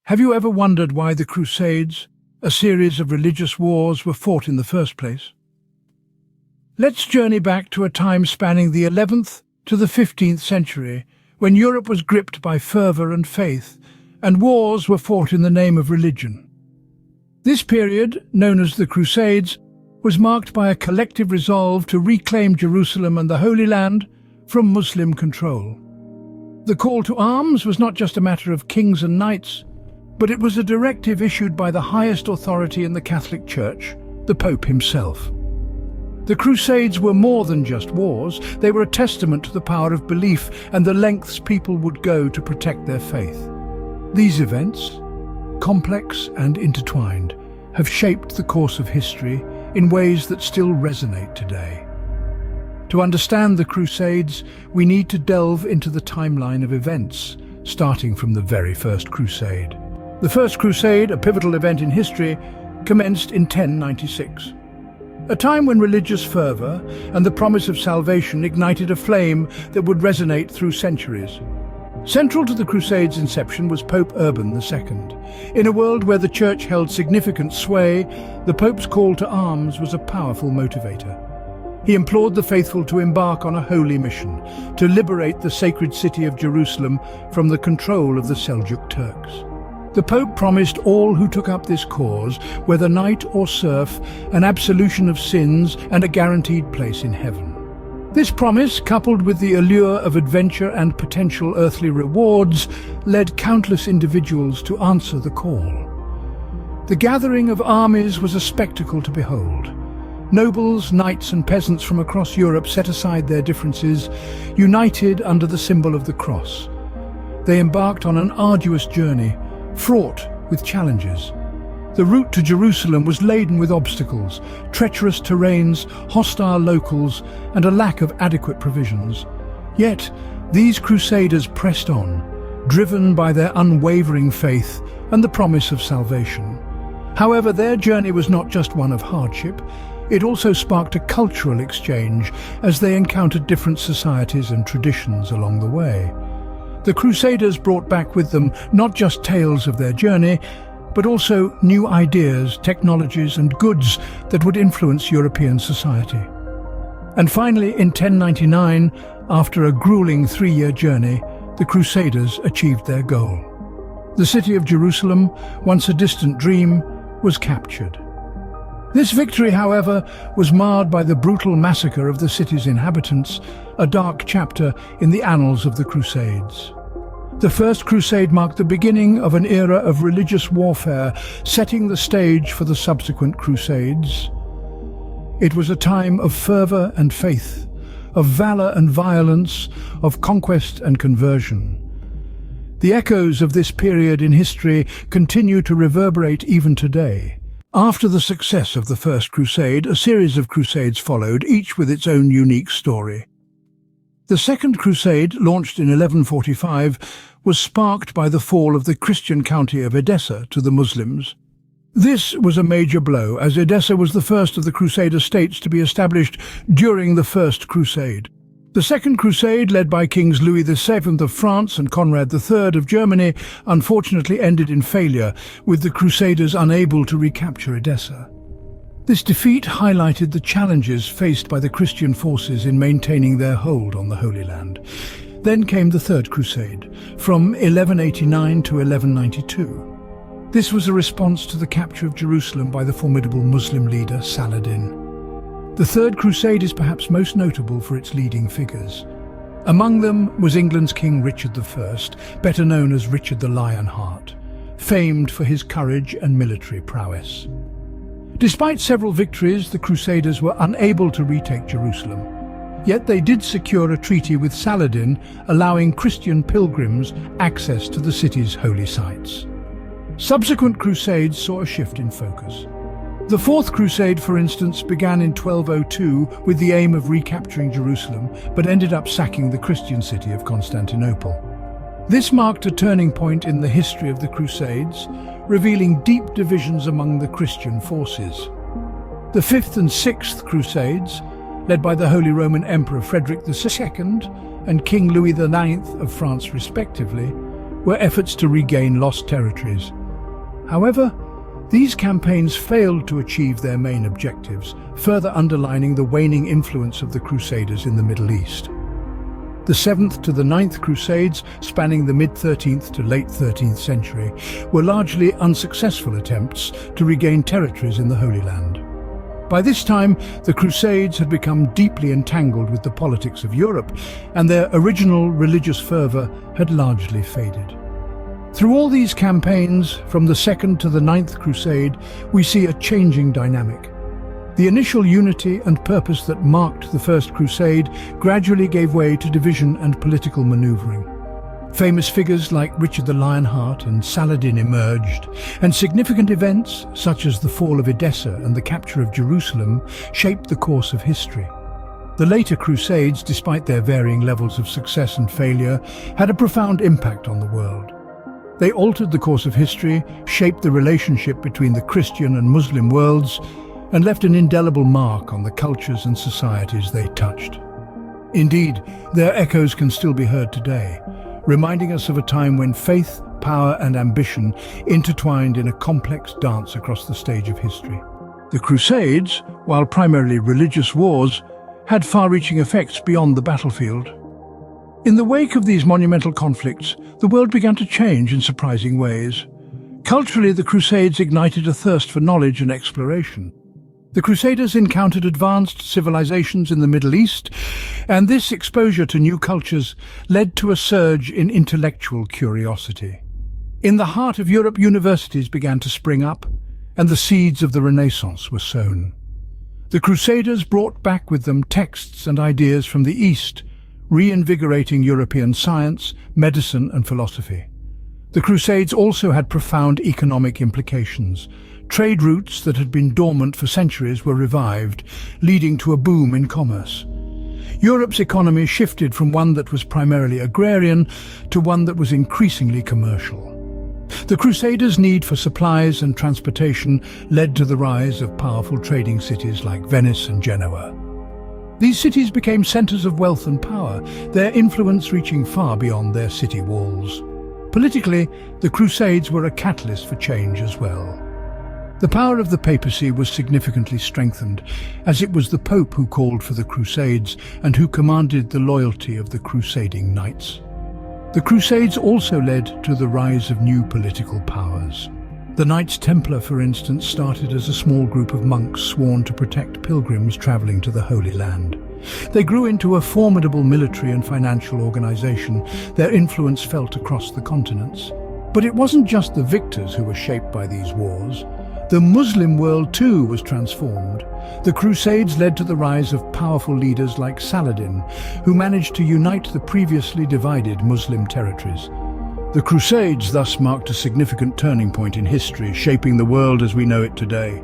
Have you ever wondered why the Crusades, a series of religious wars, were fought in the first place? Let's journey back to a time spanning the 11th to the 15th century, when Europe was gripped by fervour and faith, and wars were fought in the name of religion. This period, known as the Crusades, was marked by a collective resolve to reclaim Jerusalem and the Holy Land from Muslim control. The call to arms was not just a matter of kings and knights, but it was a directive issued by the highest authority in the Catholic Church, the Pope himself. The Crusades were more than just wars. They were a testament to the power of belief and the lengths people would go to protect their faith. These events, complex and intertwined, have shaped the course of history in ways that still resonate today. To understand the Crusades, we need to delve into the timeline of events, starting from the very first Crusade. The First Crusade, a pivotal event in history, commenced in 1096. A time when religious fervour and the promise of salvation ignited a flame that would resonate through centuries. Central to the Crusades' inception was Pope Urban II. In a world where the Church held significant sway, the Pope's call to arms was a powerful motivator. He implored the faithful to embark on a holy mission, to liberate the sacred city of Jerusalem from the control of the Seljuk Turks. The Pope promised all who took up this cause, whether knight or serf, an absolution of sins and a guaranteed place in heaven. This promise, coupled with the allure of adventure and potential earthly rewards, led countless individuals to answer the call. The gathering of armies was a spectacle to behold. Nobles, knights and peasants from across Europe set aside their differences, united under the symbol of the cross. They embarked on an arduous journey, fraught with challenges. The route to Jerusalem was laden with obstacles, treacherous terrains, hostile locals, and a lack of adequate provisions. Yet, these crusaders pressed on, driven by their unwavering faith and the promise of salvation. However, their journey was not just one of hardship. It also sparked a cultural exchange as they encountered different societies and traditions along the way. The Crusaders brought back with them not just tales of their journey, but also new ideas, technologies and goods that would influence European society. And finally, in 1099, after a grueling 3-year journey, the Crusaders achieved their goal. The city of Jerusalem, once a distant dream, was captured. This victory, however, was marred by the brutal massacre of the city's inhabitants, a dark chapter in the annals of the Crusades. The First Crusade marked the beginning of an era of religious warfare, setting the stage for the subsequent Crusades. It was a time of fervour and faith, of valour and violence, of conquest and conversion. The echoes of this period in history continue to reverberate even today. After the success of the First Crusade, a series of crusades followed, each with its own unique story. The Second Crusade, launched in 1145, was sparked by the fall of the Christian county of Edessa to the Muslims. This was a major blow, as Edessa was the first of the Crusader states to be established during the First Crusade. The Second Crusade, led by Kings Louis VII of France and Conrad III of Germany, unfortunately ended in failure, with the Crusaders unable to recapture Edessa. This defeat highlighted the challenges faced by the Christian forces in maintaining their hold on the Holy Land. Then came the Third Crusade, from 1189 to 1192. This was a response to the capture of Jerusalem by the formidable Muslim leader Saladin. The Third Crusade is perhaps most notable for its leading figures. Among them was England's King Richard I, better known as Richard the Lionheart, famed for his courage and military prowess. Despite several victories, the Crusaders were unable to retake Jerusalem. Yet they did secure a treaty with Saladin, allowing Christian pilgrims access to the city's holy sites. Subsequent crusades saw a shift in focus. The Fourth Crusade, for instance, began in 1202 with the aim of recapturing Jerusalem, but ended up sacking the Christian city of Constantinople. This marked a turning point in the history of the Crusades, revealing deep divisions among the Christian forces. The Fifth and Sixth Crusades, led by the Holy Roman Emperor Frederick II and King Louis IX of France respectively, were efforts to regain lost territories. However, these campaigns failed to achieve their main objectives, further underlining the waning influence of the Crusaders in the Middle East. The 7th to the 9th Crusades, spanning the mid-13th to late 13th century, were largely unsuccessful attempts to regain territories in the Holy Land. By this time, the Crusades had become deeply entangled with the politics of Europe, and their original religious fervour had largely faded. Through all these campaigns, from the 2nd to the 9th Crusade, we see a changing dynamic. The initial unity and purpose that marked the First Crusade gradually gave way to division and political manoeuvring. Famous figures like Richard the Lionheart and Saladin emerged, and significant events such as the fall of Edessa and the capture of Jerusalem shaped the course of history. The later Crusades, despite their varying levels of success and failure, had a profound impact on the world. They altered the course of history, shaped the relationship between the Christian and Muslim worlds, and left an indelible mark on the cultures and societies they touched. Indeed, their echoes can still be heard today, reminding us of a time when faith, power and ambition intertwined in a complex dance across the stage of history. The Crusades, while primarily religious wars, had far-reaching effects beyond the battlefield. In the wake of these monumental conflicts, the world began to change in surprising ways. Culturally, the Crusades ignited a thirst for knowledge and exploration. The Crusaders encountered advanced civilizations in the Middle East, and this exposure to new cultures led to a surge in intellectual curiosity. In the heart of Europe, universities began to spring up, and the seeds of the Renaissance were sown. The Crusaders brought back with them texts and ideas from the East, reinvigorating European science, medicine and philosophy. The Crusades also had profound economic implications. Trade routes that had been dormant for centuries were revived, leading to a boom in commerce. Europe's economy shifted from one that was primarily agrarian to one that was increasingly commercial. The Crusaders' need for supplies and transportation led to the rise of powerful trading cities like Venice and Genoa. These cities became centers of wealth and power, their influence reaching far beyond their city walls. Politically, the Crusades were a catalyst for change as well. The power of the papacy was significantly strengthened, as it was the Pope who called for the Crusades and who commanded the loyalty of the crusading knights. The Crusades also led to the rise of new political powers. The Knights Templar, for instance, started as a small group of monks sworn to protect pilgrims traveling to the Holy Land. They grew into a formidable military and financial organization, their influence felt across the continents. But it wasn't just the victors who were shaped by these wars. The Muslim world too was transformed. The Crusades led to the rise of powerful leaders like Saladin, who managed to unite the previously divided Muslim territories. The Crusades thus marked a significant turning point in history, shaping the world as we know it today.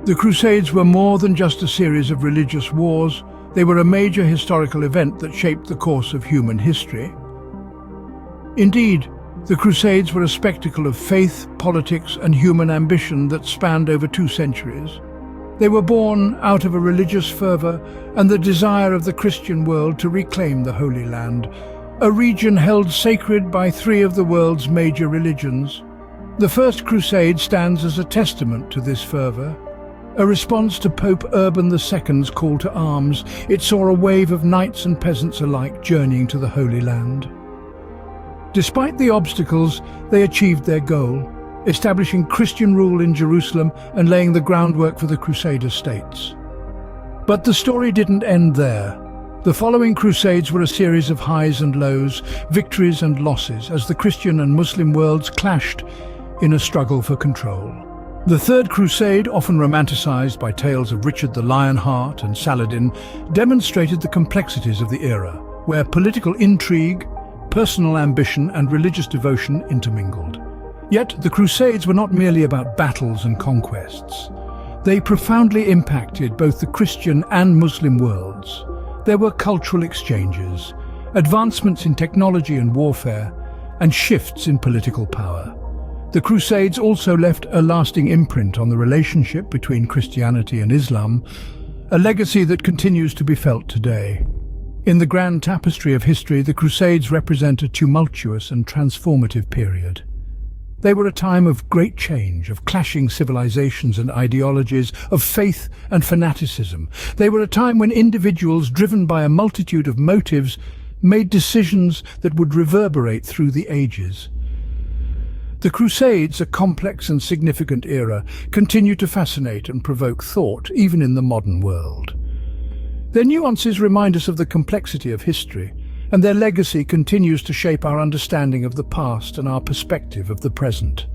The Crusades were more than just a series of religious wars. They were a major historical event that shaped the course of human history. Indeed, the Crusades were a spectacle of faith, politics and human ambition that spanned over 2 centuries. They were born out of a religious fervour and the desire of the Christian world to reclaim the Holy Land, a region held sacred by 3 of the world's major religions. The First Crusade stands as a testament to this fervour. A response to Pope Urban II's call to arms, it saw a wave of knights and peasants alike journeying to the Holy Land. Despite the obstacles, they achieved their goal, establishing Christian rule in Jerusalem and laying the groundwork for the Crusader states. But the story didn't end there. The following Crusades were a series of highs and lows, victories and losses, as the Christian and Muslim worlds clashed in a struggle for control. The Third Crusade, often romanticized by tales of Richard the Lionheart and Saladin, demonstrated the complexities of the era, where political intrigue, personal ambition and religious devotion intermingled. Yet the Crusades were not merely about battles and conquests. They profoundly impacted both the Christian and Muslim worlds. There were cultural exchanges, advancements in technology and warfare, and shifts in political power. The Crusades also left a lasting imprint on the relationship between Christianity and Islam, a legacy that continues to be felt today. In the grand tapestry of history, the Crusades represent a tumultuous and transformative period. They were a time of great change, of clashing civilizations and ideologies, of faith and fanaticism. They were a time when individuals, driven by a multitude of motives, made decisions that would reverberate through the ages. The Crusades, a complex and significant era, continue to fascinate and provoke thought, even in the modern world. Their nuances remind us of the complexity of history, and their legacy continues to shape our understanding of the past and our perspective of the present.